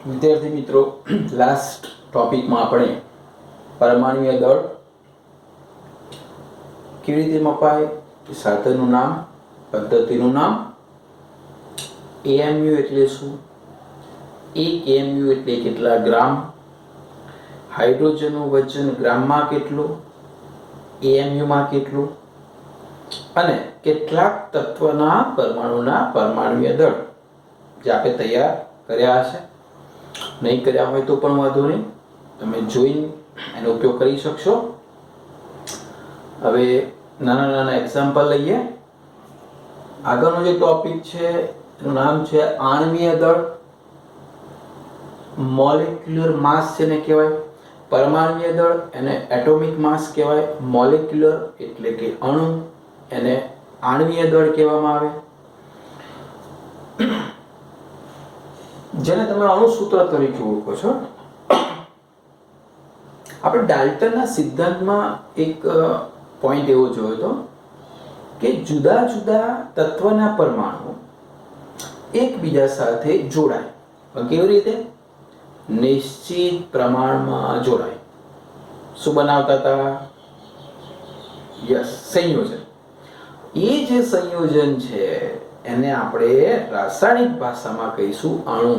વિદ્યાર્થી મિત્રો, લાસ્ટ ટોપિકમાં આપણે પરમાણ્વીય દળ કેવી રીતે મપાય, સાધનનું નામ, પદ્ધતિનું નામ, એએમયુ એટલે શું, એક એએમયુ એટલે કેટલા ગ્રામ, હાઇડ્રોજનનું વજન ગ્રામમાં કેટલું, એએમયુમાં કેટલું, અને કેટલાક તત્વના પરમાણુના પરમાણ્વીય દળ જે આપણે તૈયાર કર્યા હશે. નહીં કર્યા હોય તો પણ વાંધો નહીં, તમે જોઈને એનો ઉપયોગ કરી શકશો. હવે નાના નાના એક્ઝામ્પલ લઈએ. આગળનો જે ટોપિક છે એનું નામ છે આણ્વીય દળ. મોલેક્યુલર માસ જેને કહેવાય. પરમાણ્વીય દળ એને એટોમિક માસ કહેવાય. મોલેક્યુલર એટલે કે અણુ, એને આણ્વીય દળ કહેવામાં આવે. જેને તમે અણુસૂત્ર તરીકે ઓળખો છો. આપણે ડાલ્ટનના સિદ્ધાંતમાં એક પોઈન્ટ એવો જોયો હતો કે જુદા જુદા તત્વના પરમાણુ એકબીજા સાથે જોડાય. પણ કેવી રીતે? નિશ્ચિત પ્રમાણમાં જોડાય. શું બનાવતા હતા? યસ, સંયોજન. એ જે સંયોજન છે એને આપણે રાસાયણિક ભાષામાં કહીશું અણુ.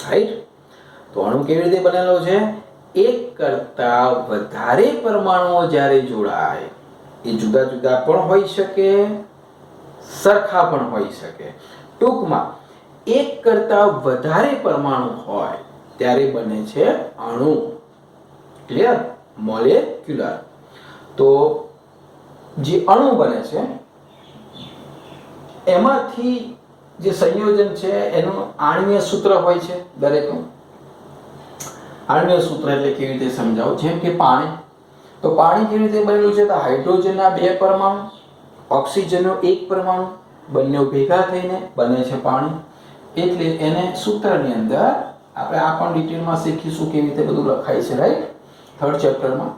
રાઈટ? તો અણુ કેવી રીતે બનેલો છે? એક કરતા વધારે પરમાણુઓ જ્યારે જોડાય, એ જુદા જુદા પણ હોઈ શકે, સરખા પણ હોઈ શકે. ટૂંકમાં એક કરતા વધારે પરમાણુ હોય ત્યારે બને છે અણુ. ક્લિયર? મોલેક્યુલર. તો જે અણુ બને છે એમાંથી જે સંયોજન છે એનું આણ્વીય સૂત્ર હોય છે દરેકનું. આણ્વીય સૂત્ર એટલે કેવી રીતે સમજાવું? જેમ કે પાણી. તો પાણી કેવી રીતે બનેલું છે? તો હાઇડ્રોજનના 2 પરમાણુ, ઓક્સિજનનો 1 પરમાણુ, બંને ભેગા થઈને બને છે પાણી. એટલે એને સૂત્રની અંદર આપણે આ પણ ડિટેલમાં શીખીશું કેવી રીતે બધું લખાય છે. રાઈટ? 3rd ચેપ્ટરમાં.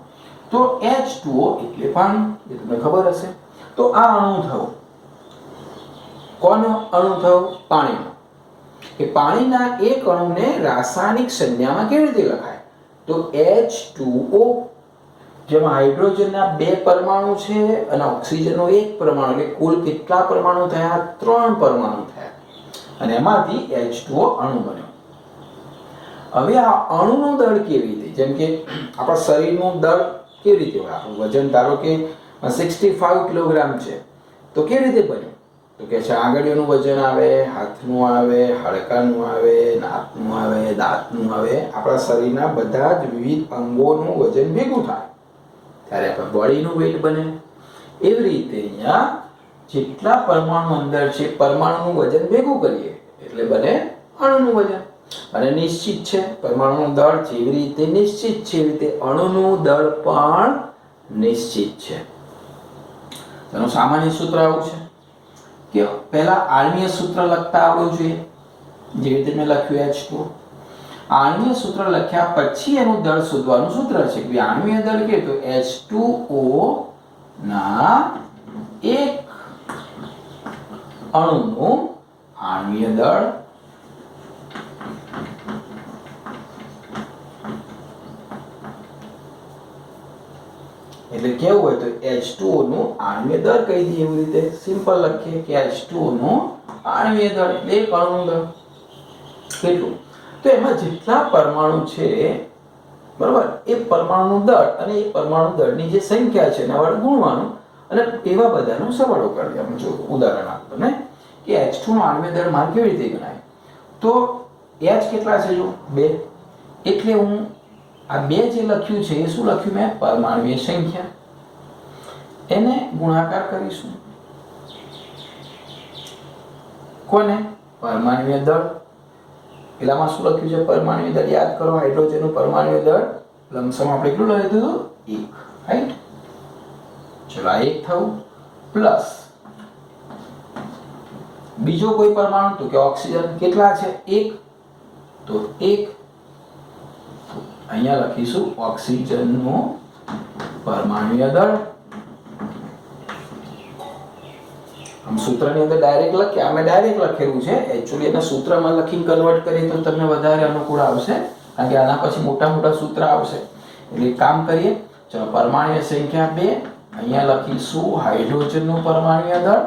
તો H2O એટલે પાણી, એ તમને ખબર હશે. તો આ અણુ થયો. કોનો અણુ થયો? પાણીનો. એ પાણીના એક અણુને રાસાયણિક સંજ્ઞામાં કેવી રીતે લખાય? તો H2O, જેમાં હાઇડ્રોજનના 2 પરમાણુ છે અને ઓક્સિજનનો 1 પરમાણુ, એટલે કુલ કેટલા પરમાણુ થયા? 3 પરમાણુ થયા. અને એમાંથી H2O અણુ બન્યો. હવે આ અણુનું દળ કેવી રીતે? જેમ કે આપણા શરીરનું દળ કેવી રીતે હોય? આપણું વજન ધારો કે 65 કિલોગ્રામ છે, તો કેવી રીતે બન્યું? તો કે છે આંગળીઓનું વજન આવે, હાથનું આવે, હાડકાનું આવે, નાકનું આવે, દાંતનું આવે. આપણા શરીરના બધા જ વિવિધ અંગોનું વજન ભેગું થાય ત્યારે આપણા બોડીનું વેઇટ બને. એવી રીતે અહીંયા જેટલા પરમાણુ અંદર છે, પરમાણુનું વજન ભેગું કરીએ એટલે બને અણુનું વજન. અને નિશ્ચિત છે પરમાણુનું દળ. જેવી રીતે નિશ્ચિત છે એવી રીતે અણુનું દળ પણ નિશ્ચિત છે. તેનું સામાન્ય સૂત્ર આવું છે કે પહેલા આણ્વીય સૂત્ર લખતા આવડવું જોઈએ. જેવી રીતે મેં લખ્યું H2O. આણ્વીય સૂત્ર લખ્યા પછી એનું દળ શોધવાનું સૂત્ર છે કે આણ્વીય દળ કે તો H2O ના એક અણુનું આણ્વીય દળ એટલે કેવું હોય તો H2O નું આણ્વીય દળ કહી દઈએ. એવી રીતે સિમ્પલ લખીએ કે H2O નું આણ્વીય દળ એટલે એક અણુનું દળ કેટલું? તો એમાં જેટલા પરમાણુ છે, બરાબર, એ પરમાણુનું દળ અને એ પરમાણુ દળની જે સંખ્યા છે એના વડે ગુણવાનું અને એવા બધાનો સરવાળો કરી દેવાનો. જો ઉદાહરણ આપો ને કે H2 નું આણ્વીય દળ મારે કેવી રીતે ગણાય? તો H કેટલા છે? જો 2. એટલે હું આ 2 જે લખ્યું છે એ શું લખ્યું મેં? પરમાણ્વીય સંખ્યા. એને ગુણાકાર કરીશું. કોને? પરમાણ્વીય દળ. પેલામાં શું લખ્યું છે? પરમાણ્વીય દળ યાદ કરો. હાઇડ્રોજનનું પરમાણ્વીય દળ લમસમ આપણે કેટલું લખ્યું હતું? 1. રાઈટ? ચલો આ 1 થયું પ્લસ બીજો કોઈ પરમાણુ તો કે ઓક્સિજન કેટલા છે? 1. તો 1 અહીંયા લખીશું ઓક્સિજનનું પરમાણ્વીય દળ. આમ સૂત્રની અંદર ડાયરેક્ટ લખ્યા, અમે ડાયરેક્ટ લખેલું છે, એકચ્યુઅલી એને સૂત્રમાં લખીને કન્વર્ટ કરીએ તો તમને વધારે અનુકૂળ આવશે, કારણ કે આના પછી મોટા મોટા સૂત્ર આવશે. એટલે કામ કરીએ, ચલો પરમાણ્વીય સંખ્યા 2, અહીંયા લખીશું હાઇડ્રોજનનું પરમાણ્વીય દળ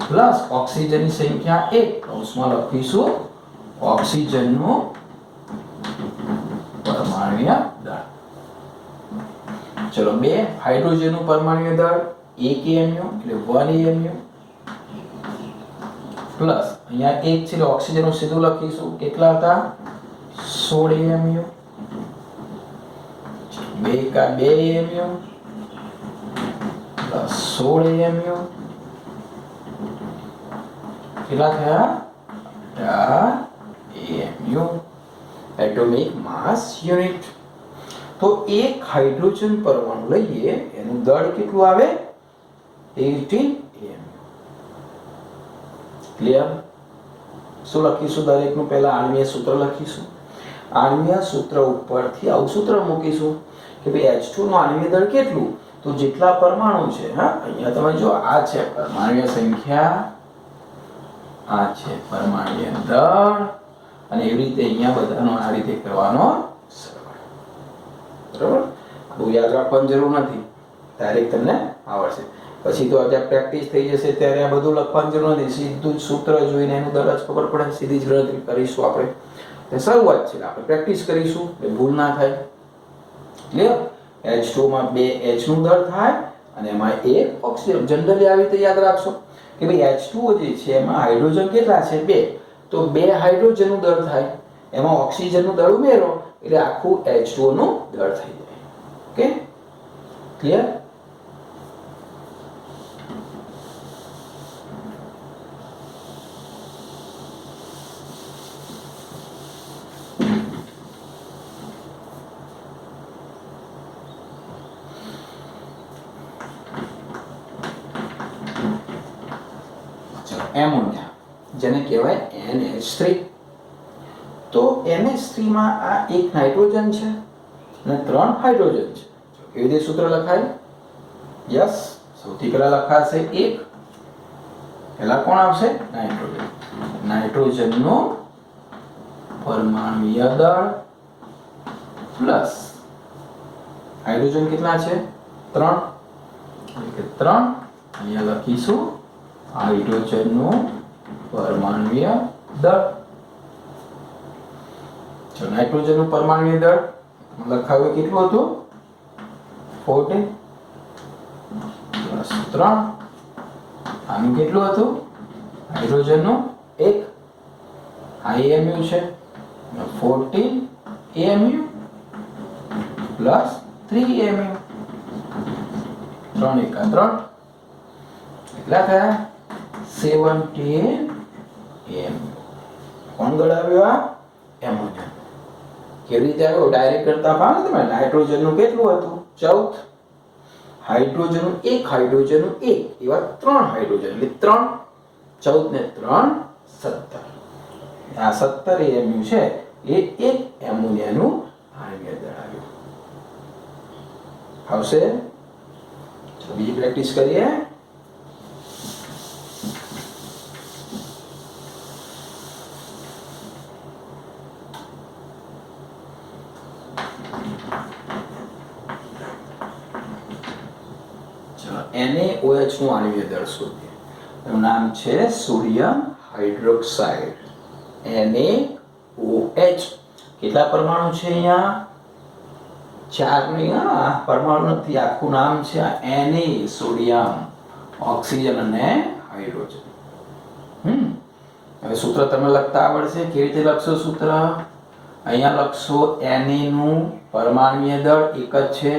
પ્લસ ઓક્સિજનની સંખ્યા 1, કૌંસમાં લખીશું ઓક્સિજનનું પરમાણ્વીય દળ. ચલો 2 હાઇડ્રોજનનું પરમાણ્વીય દળ 1 AMU એટલે 1 AMU પ્લસ અહીંયા 1 છે ઓક્સિજનનું સીધું લખીશું, કેટલા હતા 16 AMU, 2 का 2 AMU પ્લસ 16 AMU કેટલા થયા 18 AMU એટોમિક માસ યુનિટ. તો એક હાઇડ્રોજન પરમાણુ લઈએ એનું દળ કેટલું આવે 18 AMU. ક્લિયર? શું લખીશું દરેકનું? પહેલા આણ્વીય સૂત્ર લખીશું. આણ્વીય સૂત્ર ઉપરથી આવું સૂત્ર મૂકીશું કે ભાઈ H2 નું આણ્વીય દળ કેટલું, તો જેટલા પરમાણુ છે, હા અહીંયા તમે જો આ છે પરમાણ્વીય સંખ્યા, આ છે પરમાણ્વીય દળ, અને એવી રીતે અહીંયા બધાનો આ રીતે કરવાનો સરવાળો. બરાબર? બહુ યાદ રાખવાની જરૂર નથી, ડાયરેક્ટ તમને આવડશે. પછી તો જ્યારે પ્રેક્ટિસ થઈ જશે ત્યારે આ બધું લખવાની જરૂર નથી, સીધું જ સૂત્ર જોઈને એનું દળ જ ખબર પડે, સીધી જ ગણતરી કરીશું આપણે. તે શરૂઆત છે, આપણે પ્રેક્ટિસ કરીશું એટલે ભૂલ ના થાય. ક્લિયર? H2 માં 2 H નું દળ થાય અને એમાં 1 ઓક્સિજન. જનરલી આવી રીતે યાદ રાખશો કે ભાઈ H2O જે છે એમાં હાઇડ્રોજન કેટલા છે 2, તો 2 હાઇડ્રોજન નું દળ થાય, એમાં ઓક્સિજન નું દળ ઉમેરો એટલે આખું H2O નું દળ થઈ જાય. ઓકે? ક્લિયર? એમોનિયા જેને કહેવાય NH3. તો NH3 માં આ એક નાઇટ્રોજન છે અને 3 હાઇડ્રોજન છે. કેવી રીતે સૂત્ર લખાય? યસ, સૌથી પહેલા લખાશે 1, પહેલા કોણ આવશે નાઇટ્રોજન, નાઇટ્રોજનનું પરમાણ્વીય દળ પ્લસ હાઇડ્રોજન કેટલા છે 3, એટલે 3 અહીંયા લખીશું હાઇડ્રોજનનું પરમાણ્વીય દળ. જો નાઇટ્રોજનનું પરમાણ્વીય દળ લખાવ્યું કેટલું હતું 14 પ્લસ 3, આનું કેટલું હતું હાઇડ્રોજનનું 1, આ AMU છે 14 AMU પ્લસ 3 AMU, 3 એકા 3 કેટલા થયા 17 AMU. કોણ દળ આવ્યું? આ એમોનિયા. કેવી રીતે આવ્યો? ડાયરેક્ટ કરતા ફાવે તમે. નાઇટ્રોજનનું કેટલું હતું 14, હાઇડ્રોજનનું 1, હાઇડ્રોજનનું 1, એવા 3 હાઇડ્રોજન એટલે 3, 14 ને 3 17. આ 17 AMU છે એ એક એમોનિયાનું આણ્વીય દળ આવ્યું. આવશે? તો બીજી પ્રેક્ટિસ કરીએ. NaOH નું આણ્વીય દળ શોધીએ. એનું નામ છે સોડિયમ હાઇડ્રોક્સાઇડ. NaOH કેટલા પરમાણુ છે અહીંયા 4 નહીં, હા પરમાણુ નથી, આખું નામ છે Na, સોડિયમ, ઓક્સિજન અને હાઇડ્રોજન. હવે સૂત્ર તમને લખતા આવડશે. કેવી રીતે લખશો સૂત્ર? અહીંયા લખશો Na નું પરમાણ્વીય દળ 1 જ છે,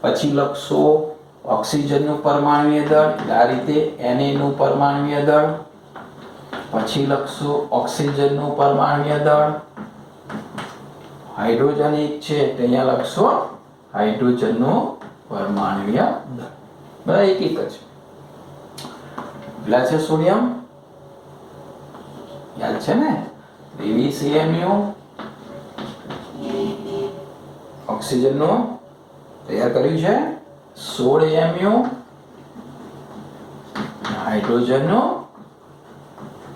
પછી લખશો ઓક્સિજનનું પરમાણ્વીય દળ, આ રીતે Na નું પરમાણ્વીય દળ, પછી લખશો ઓક્સિજનનું પરમાણ્વીય દળ, હાઇડ્રોજન 1 છે તો અહીંયા લખશો હાઇડ્રોજનનું પરમાણ્વીય દળ. બધા એક જ છે. કેટલા છે સોડિયમ? યાદ છે ને 23 AMU. ઓક્સિજનનું તૈયાર કર્યું છે 16 AMU હાઇડ્રોજનનો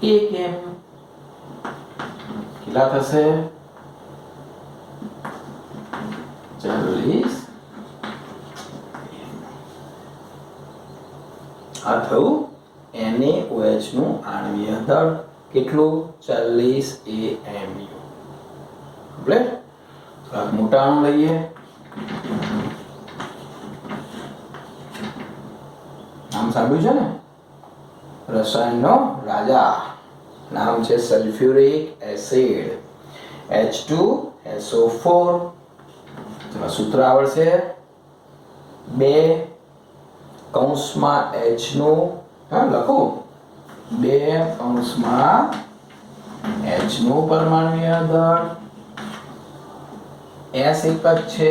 1 mu કેટલા થશે 40 આ થયું NaOH નું આણ્વીય દળ કેટલું 40 AMU કમ્પ્લીટ થોડાક મોટા અણુ લઈએ નામ સાંભળ્યું છે ને રસાયણનો રાજા નામ છે સલ્ફ્યુરિક એસિડ H2SO4 ચલો સૂત્ર આવડશે 2 કૌંસમાં H નું લખો 2 કૌંસમાં H નું પરમાણુય દળ S એક જ છે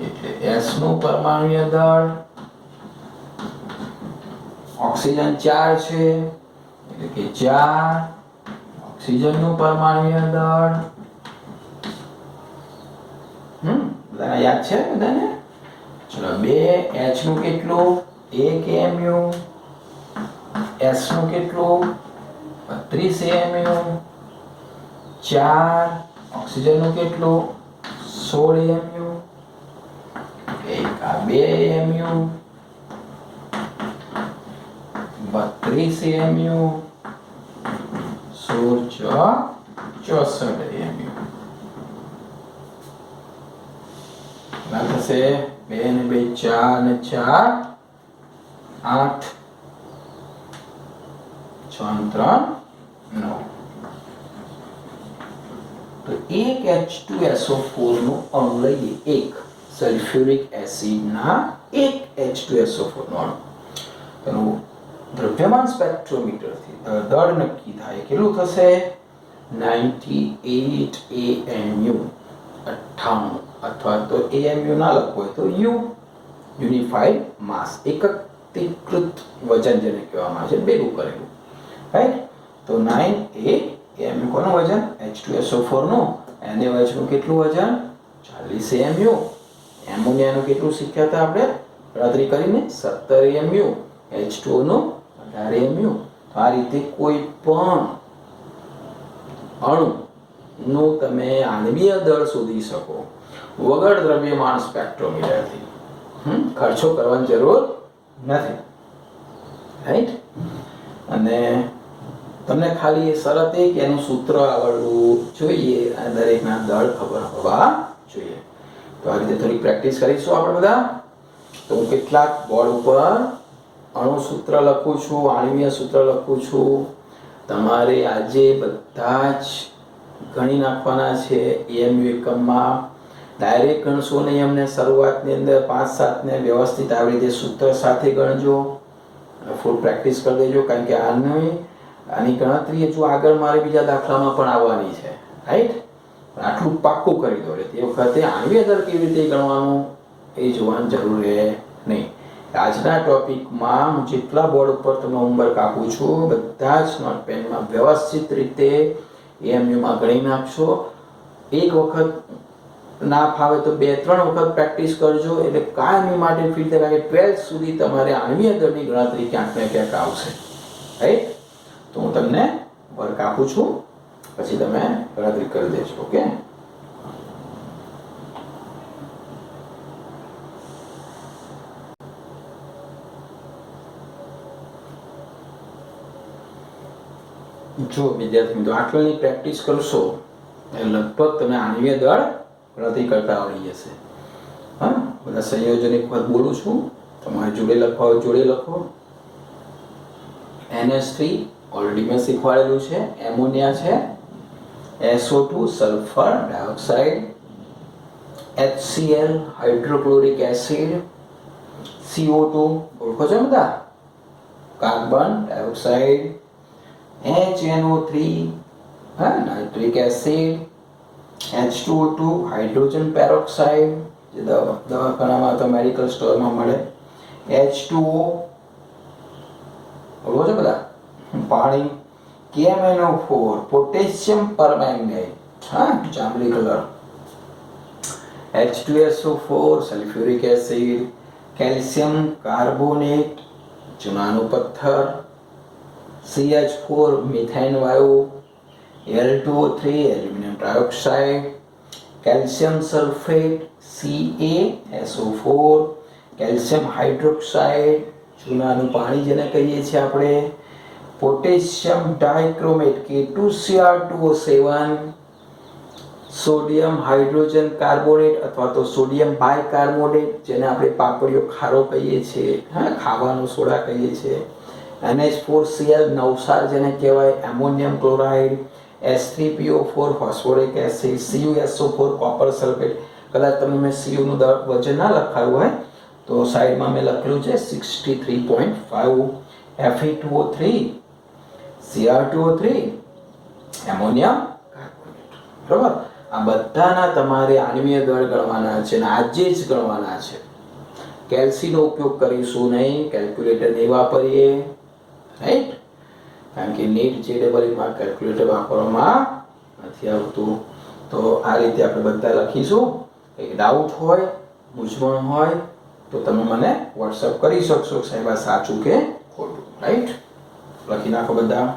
એટલે S નું પરમાણુય દળ ઓક્સિજન 4 છે એટલે કે 4 ઓક્સિજન નું પરમાણુય દળ બધાને યાદ છે બધાને ચલો 2 H નું કેટલું 1 mu S નું કેટલું 32 mu 4 ઓક્સિજન નું કેટલું 16 mu એક આ 2 mu 32 mu 16 64 mu ના થશે 2 ને 2 4 ને 4 8 6 3 9 તો એક H2SO4 નું અણુ લઈએ એક સલ્ફ્યુરિક એસિડ ના એક H2SO4 નું અણુ તેનું દ્રવ્યમાન સ્પેક્ટ્રોમીટર થી દળ નક્કી થાય કેટલું થશે 98 AMU 98 અથવા તો AMU ના લખવું હોય તો U યુનિફાઈડ માસ એકત્રીકૃત વજન જેને કહેવામાં આવે છે ભેગું કરેલું રાઈટ તો 9 AMU કોનું વજન H2SO4 નું NaOH નું કેટલું વજન 40 AMU એમોનિયાનું કેટલું શીખ્યા હતા આપણે ગણતરી કરીને 17 AMU H2O નું 18 AMU તો આ રીતે કોઈ પણ અણુ નું તમે આણ્વીય દળ શોધી શકો વગર દ્રવ્યમાન સ્પેક્ટ્રોમીટરથી ખર્ચો કરવાની જરૂર નથી રાઈટ અને તમને ખાલી શરત એ કે એનું સૂત્ર આવડવું જોઈએ અને દરેકના દળ ખબર હોવા જોઈએ તો આ રીતે થોડી પ્રેક્ટિસ કરીશું આપણે બધા તો હું કેટલાક બોર્ડ ઉપર અણુ સૂત્ર લખું છું આણ્વીય સૂત્ર લખું છું તમારે આજે બધા જ ગણી નાખવાના છે AMU એકમમાં ડાયરેક્ટ ગણશો નહીં અમને શરૂઆતની અંદર 5-7 ને વ્યવસ્થિત આવી રીતે સૂત્ર સાથે ગણજો અને ફૂલ પ્રેક્ટિસ કરી દેજો કારણ કે આની ગણતરી હજુ આગળ મારે બીજા દાખલામાં પણ આવવાની છે રાઈટ આટલું પાક્કું કરી દો એટલે તે વખતે આણ્વીય દળ કેવી રીતે ગણવાનું એ જોવાની જરૂર છે નહીં આજના ટોપિકમાં હું જેટલા બોર્ડ ઉપર તમને હોમવર્ક આપું છું બધા જ નોટપેનમાં વ્યવસ્થિત રીતે AMUમાં ગણી નાખશો એક વખત ના ફાવે તો 2-3 વખત પ્રેક્ટિસ કરજો એટલે કાયમી માટે ફિટ થાય કે 12th સુધી તમારે આણ્વીય દળની ગણતરી ક્યાંક ને ક્યાંક આવશે રાઈટ તો હું તમને વર્ક આપું છું પછી તમે ગણતરી કરી દેજો ઓકે જો વિદ્યાર્થી મિત્રો આટલાની પ્રેક્ટિસ કરશો એટલે લગભગ તમે આણ્વીય દળ ગણતરી કરતા આવડી જશે હા બધા સંયોજન એક વખત બોલું છું તમારે જોડે લખવા હોય જોડે લખો NH3 ઓલરેડી મેં શીખવાડેલું છે એમોનિયા છે SO2 sulphur dioxide HCl hydrochloric acid CO2 ઓળખો છો બધા કાર્બન ડાયોક્સાઇડ HNO3 હા nitric acid H2O2 hydrogen peroxide જે દવાખાનામાં અથવા મેડિકલ સ્ટોરમાં મળે H2O ઓળખો છો બધા પાણી KMnO4 પોટેશિયમ પરમેંગનેટ હા જાંબલી colour H2SO4 sulphuric acid calcium carbonate ચૂનાનું પથ્થર, CH4 મિથેન વાયુ, Al2O3 aluminium dioxide, calcium sulphate CaSO4, calcium hydroxide ચૂનાનું પાણી જેને કહીએ છીએ આપણે, potassium dichromate K2Cr2O7, sodium hydrogen carbonate અથવા તો સોડિયમ બાયકાર્બોનેટ જેને આપણે પાપડીઓ ખારો કહીએ છીએ, હા ખાવાનો સોડા કહીએ છીએ, NH4Cl નવસાર જેને કહેવાય, ammonium chloride, S3PO4 phosphoric acid, CuSO4 copper sulphate. કદાચ તમને મેં Cu નું વજન ના લખાયું હોય તો સાઈડમાં મેં લખેલું છે 63.5, Fe2O3, Cr2O3, એમોનિયમ કાર્બોનેટ. બરાબર, આ બધાના તમારે આણ્વીય દળ ગણવાના છે અને આજે જ ગણવાના છે. કેલ્સીનો ઉપયોગ કરીશું નહીં, કેલ્ક્યુલેટર નહીં વાપરીએ, રાઈટ? કારણ કે નીટ JEE કેલ્ક્યુલેટર વાપરવામાં નથી આવતું. તો આ રીતે આપણે બધા લખીશું. કંઈક ડાઉટ હોય, મૂંઝવણ હોય તો તમે મને WhatsApp કરી શકશો, સાહેબ આ સાચું કે ખોટું, રાઈટ? લખી નાખો બધા.